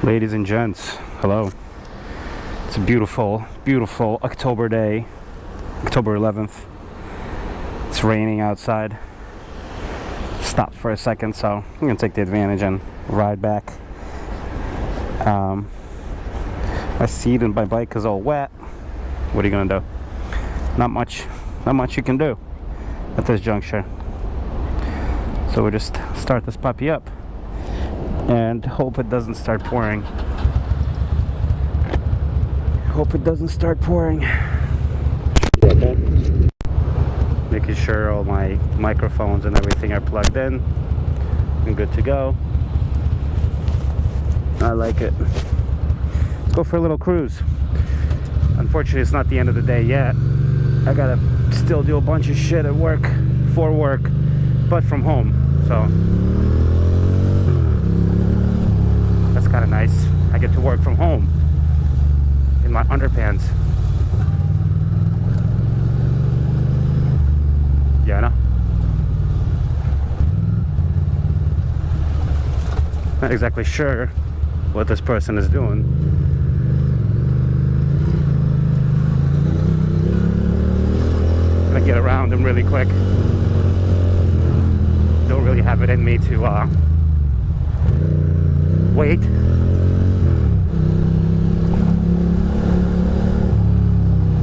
Ladies and gents, hello. It's a beautiful, beautiful October day, October 11th. It's raining outside. Stopped for a second, so I'm gonna take the advantage and ride back. My seat and my bike is all wet. What are you gonna do? Not much you can do at this juncture. So we'll just start this puppy up and hope it doesn't start pouring. Hope it doesn't start pouring. Okay. Making sure all my microphones and everything are plugged in. I'm good to go. I like it. Let's go for a little cruise. Unfortunately, it's not the end of the day yet. I gotta still do a bunch of shit at work, for work, but from home. So that's kind of nice. I get to work from home in my underpants. Yeah, I know. Not exactly sure what this person is doing. I'm gonna get around him really quick. Don't really have it in me to wait.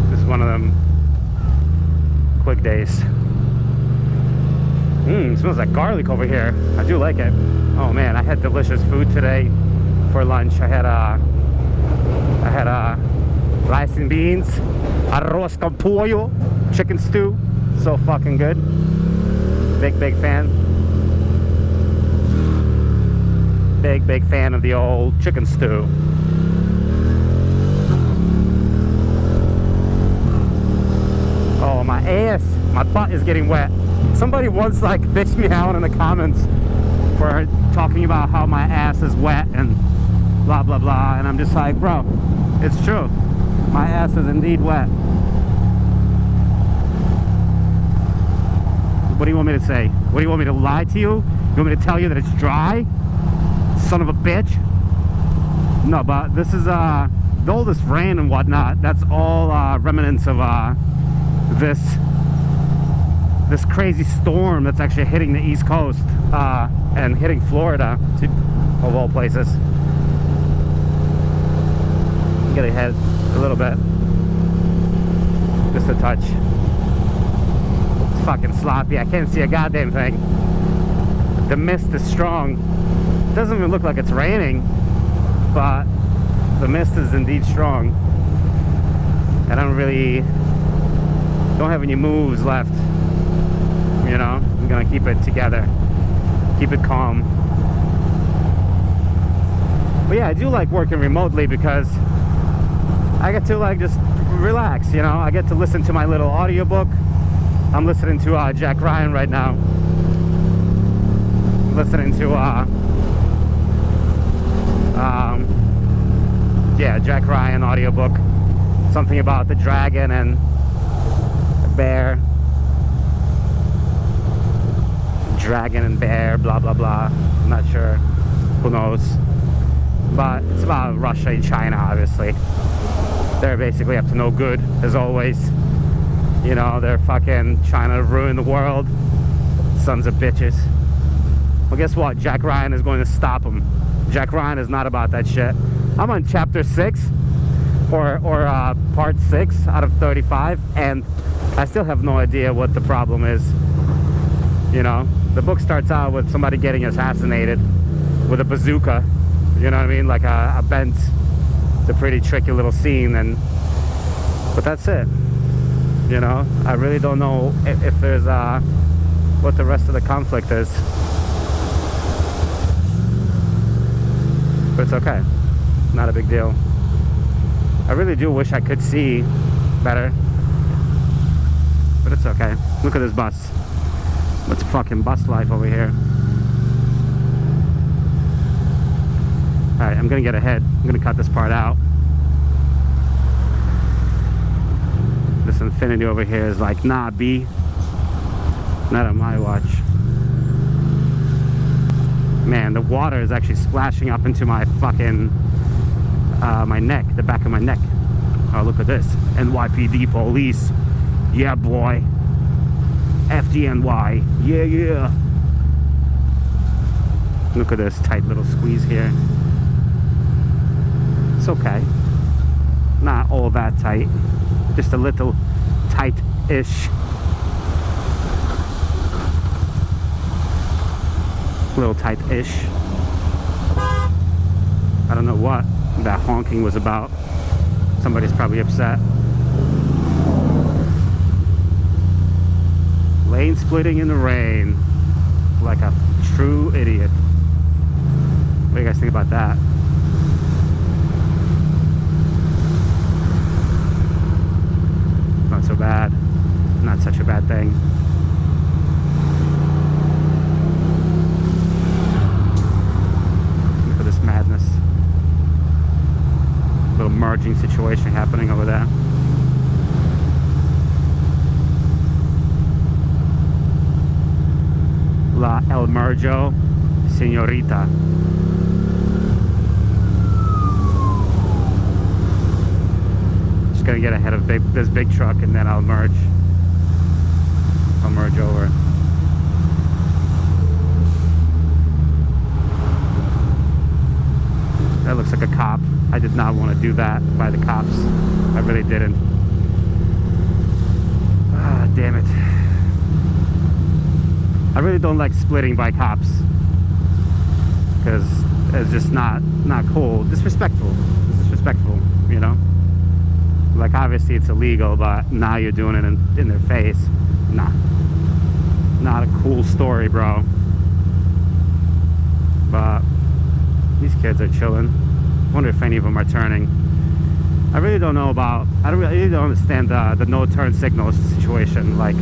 This is one of them quick days. It smells like garlic over here. I do like it. Oh man, I had delicious food today for lunch. I had rice and beans, arroz con pollo, chicken stew. So fucking good. Big fan. Big fan of the old chicken stew. Oh, my ass, my butt is getting wet. Somebody once like bitched me out in the comments for talking about how my ass is wet and blah blah blah, and I'm just like, bro, it's true. My ass is indeed wet. What do you want me to say? What do you want me to lie to you? You want me to tell you that it's dry? Son of a bitch. No, but this is all this rain and whatnot, that's all remnants of this crazy storm that's actually hitting the East Coast and hitting Florida, of all places. Get ahead a little bit, just a touch. It's fucking sloppy. I can't see a goddamn thing. The mist is strong. It doesn't even look like it's raining, but the mist is indeed strong. I don't have any moves left. You know, I'm gonna keep it together, keep it calm. But yeah, I do like working remotely because I get to like just relax, you know. I get to listen to my little audiobook. I'm listening to Jack Ryan right now. I'm listening to yeah, Jack Ryan audiobook. Something about the dragon and the bear. Dragon and bear, blah blah blah. I'm not sure. Who knows? But it's about Russia and China, obviously. They're basically up to no good, as always. You know, they're fucking trying to ruin the world. Sons of bitches. Well, guess what? Jack Ryan is going to stop them. Jack Ryan is not about that shit. I'm on chapter 6 or part 6 out of 35, and I still have no idea what the problem is. You know, the book starts out with somebody getting assassinated with a bazooka. You know what I mean? Like a bent. It's a pretty tricky little scene, but that's it. You know, I really don't know if there's what the rest of the conflict is. But it's okay. Not a big deal. I really do wish I could see better, but it's okay. Look at this bus. What's fucking bus life over here? Alright, I'm gonna get ahead. I'm gonna cut this part out. This Infinity over here is like, nah, B. Not on my watch. Man, the water is actually splashing up into my fucking my neck, the back of my neck. Oh, look at this. NYPD police. Yeah, boy. FDNY. Yeah, yeah. Look at this tight little squeeze here. It's okay. Not all that tight. Just a little tight-ish. A little tight-ish. I don't know what that honking was about. Somebody's probably upset. Lane splitting in the rain. Like a true idiot. What do you guys think about that? Not so bad. Not such a bad thing. Look at this madness. Little merging situation happening over there. La El Merjo Señorita. Just gonna get ahead of this big truck and then I'll merge over. That looks like a cop. I did not want to do that by the cops. I really didn't. Ah, damn it. I really don't like splitting by cops. Because it's just not cool. Disrespectful. Disrespectful, you know? Like, obviously it's illegal, but now you're doing it in their face. Nah. Not a cool story, bro. But these kids are chilling. Wonder if any of them are turning. I really don't know about. I really don't understand the no turn signals situation. Like,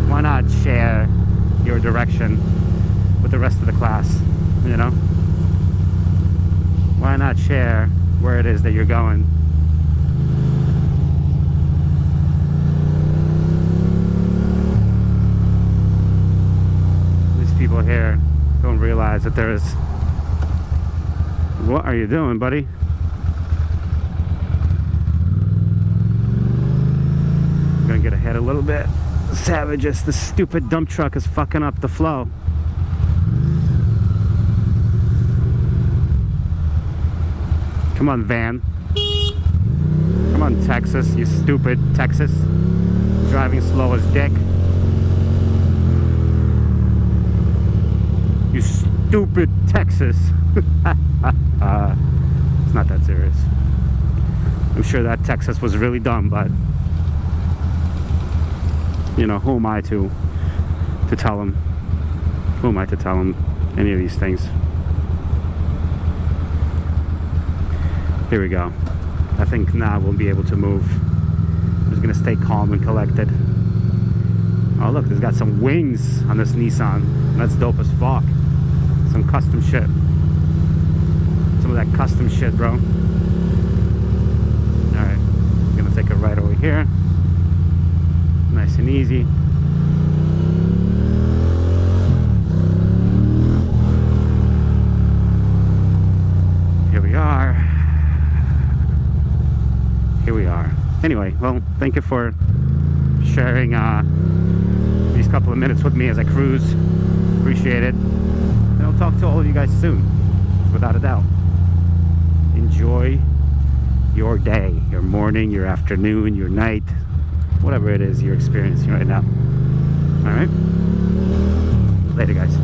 why not share your direction with the rest of the class? You know, why not share where it is that you're going? People here don't realize that there is. What are you doing, buddy? I'm gonna get ahead a little bit. Savages, this stupid dump truck is fucking up the flow. Come on, van. Come on, Texas, you stupid Texas. Driving slow as dick. You stupid Texas. It's not that serious. I'm sure that Texas was really dumb, but you know, who am I to tell him? Who am I to tell him any of these things? Here we go. I think now we'll be able to move. I'm just gonna stay calm and collected. Oh look, there's got some wings on this Nissan. That's dope as fuck. Some custom shit. Some of that custom shit, bro. Alright, I'm gonna take a right over here. Nice and easy. Here we are. Here we are. Anyway, well, thank you for sharing these couple of minutes with me as I cruise. Appreciate it. And I'll talk to all of you guys soon, without a doubt. Enjoy your day, your morning, your afternoon, your night, whatever it is you're experiencing right now. All right? Later, guys.